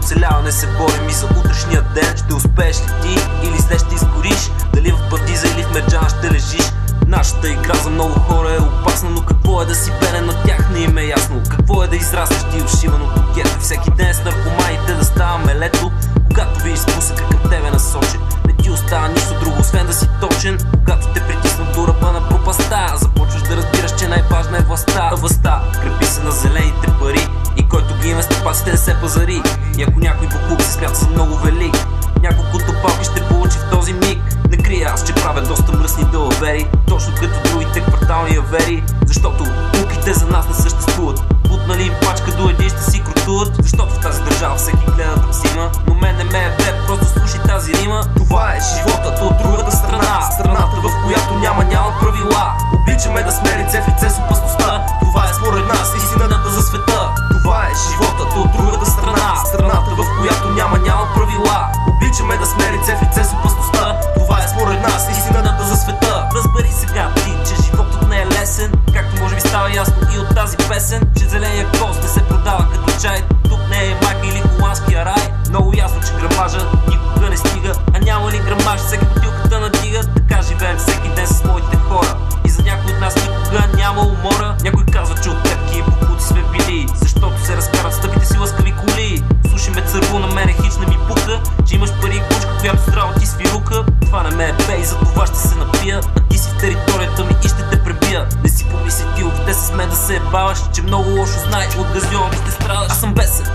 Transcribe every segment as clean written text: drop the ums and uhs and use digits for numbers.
оцеляване се борим и за утрешния ден. Ще успееш ли ти или след ще изгориш? Дали в Пардиза или в Мерджана ще лежиш? Нашата игра за много хора е опасна, но какво е да си беден, на тях не им е ясно. Какво е да израснеш ти ушиваното гето? Всеки ден с наркоманите да ставаме лето. Когато видиш спусъка към тебе насочен, не ти остава нищо друго, освен да си точен. Когато те притиснат до ръба на пропаста, започваш да разбираш, че най-важна е властта. Властта крепи се на зелените пари и който ги има стъпаците не се пазари. И ако някой боклук се смята за много велик, няколкото палки ще получи в този миг. Не крия аз, че правя доста мръсни далавери, точно като другите квартални авери. Защото пулките за нас не съществуват. Бутнали им пачка до един ще си крутуват. Защото в тази държава всеки гледа да взима, но мен не ме е теб, просто слушай тази рима. Това е животът от другата страна, страната в която няма правила. Обичаме да сме лице в лице с опасността. Това е според нас истината за света. Това е животът от другата страна, страната в която няма правила. Обичаме да сме лице в лице с опасността. Това е според нас истината за света. Разбери сега ти, че животът не е лесен, както може би става ясно и от тази песен, че зеления кост не се продава като чай. Тук не е майка или холандския рай. Много ясно, че грамажа никога не стига, а няма ли грамаж, всеки бутилката надига. Така живеем всеки ден с моите хора и за някой от нас никога няма умора. Някой казва, че от пепки и покути сме били, защото се разкарат стъпите си лъскави коли. Слушай ме църво, на мене хич не ми пука, че имаш пари и кучка, която здраво ти свирука. Това не ме е бе и за това ще се напия, а ти си в територията ми и ще те пребия. Не си помисли ти въобще с мен да се ебаваш, че много лошо знаеш, от газиона ще страдаш. Аз съм бесен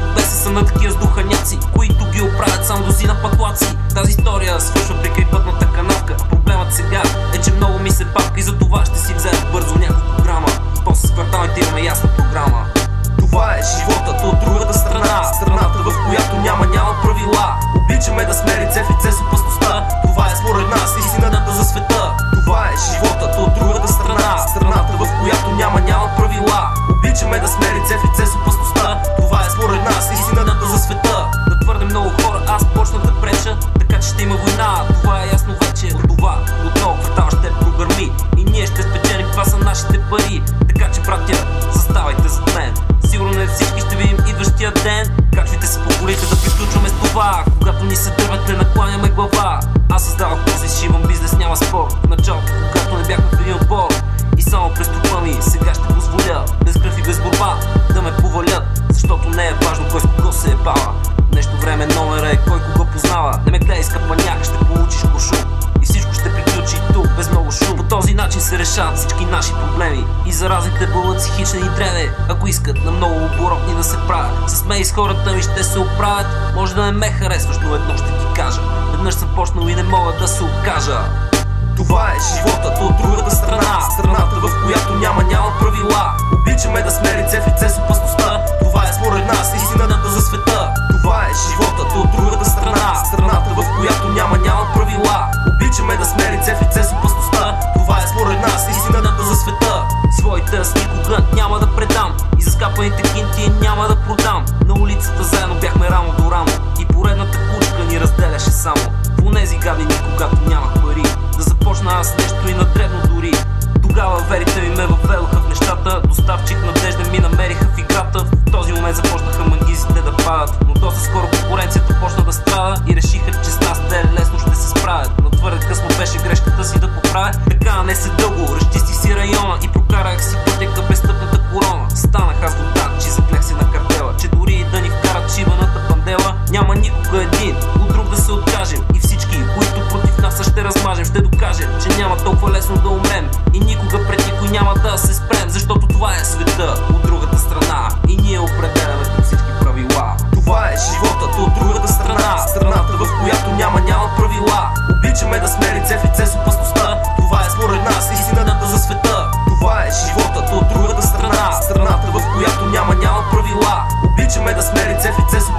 съм на такива сдуханяци, които ги оправят сам дози на патлаци. Тази история свършва при крайпътната канавка. Проблемът сега е, че много ми се папка и за това ще си взема бързо няколко грама. После с кварталите имаме ясна програма. Това е животът от другата страна, страната в която няма правила. Обичаме да сме лице в лице с опасността. Това е според нас истината за света. Това е животът от другата страна, страната в която няма правила. Обичаме да сме лице в лице с опасността. Това е според нас истината за света. На твърде много хора аз почнах да преча, така че ще има война, това е ясно вече. От това отново квартал ще прогърми и ние ще спечелим, това са нашите пари. Така че братя, заставайте зад мен, сигурно не всички ще видим идващия ден. Качвайте се по колите да приключваме с това, когато ни се дървате накланяме глава. Аз създавах този шиван бизнес, няма спор. В началото, когато не бяхме в един отбор и само през трупа ми, сега ще позволя без кръв и без борба да ме повалят, защото не е важно кой с кого се е бава. Днешно време номера е кой кого познава. Не ме гледай с капаняк, ще получиш куршум и всичко ще приключи тук без много шум. По този начин се решават всички наши проблеми и заразните бълъци хични и древе. Ако искат на много оборотни да се правят, с мен и с хората ми ще се оправят. Може да не ме харесваш, но едно ще ти кажа: веднъж съм почнал и не мога да се откажа. Това е животът от другата страна, страната в която няма правила. Обичаме да сме лице в лице с опасността. Това е според нас истината за света. Това е животът от другата страна, страната в която няма правила. Обичаме да сме лице в лице с опасността. Това е според нас истината за света. Своите аз никога няма да предам и за скапаните кинти няма да продам. На улицата заедно бяхме рамо до рамо и поредната кучка ни разделяше само. В онези гадини, когато нямах пари да започна аз нещо и на дребно дори. Тогава верите ми ме въведоха в нещата, доставчик надежда ми намериха в играта. В този момент започнаха мангизите да падат, но доста скоро конкуренцията почна да страда и решиха, че с нас те лесно ще се справят. Но твърде късно беше грешката си да поправят. Така не се дълго, разчистих си района и прокарах си пътя към престъпната корона. Станах аз водач и заклех се на картела, че дори и да ни вкарат шибаната пандела, няма никога един от друг да се откажем. И всички, които против нас ще размажем, ще докажем, че няма толкова лесно да умрем и никога пред никой няма да се спрем, защото това е света от другата страна и ние определяме тук всички правила. Това е животът от другата страна, страната в която няма правила. Обичаме да сме лице в лице с опасността. Това е според нас истината за света. Това е животът от другата страна, страната в която няма правила. Обичаме да сме лице в лице с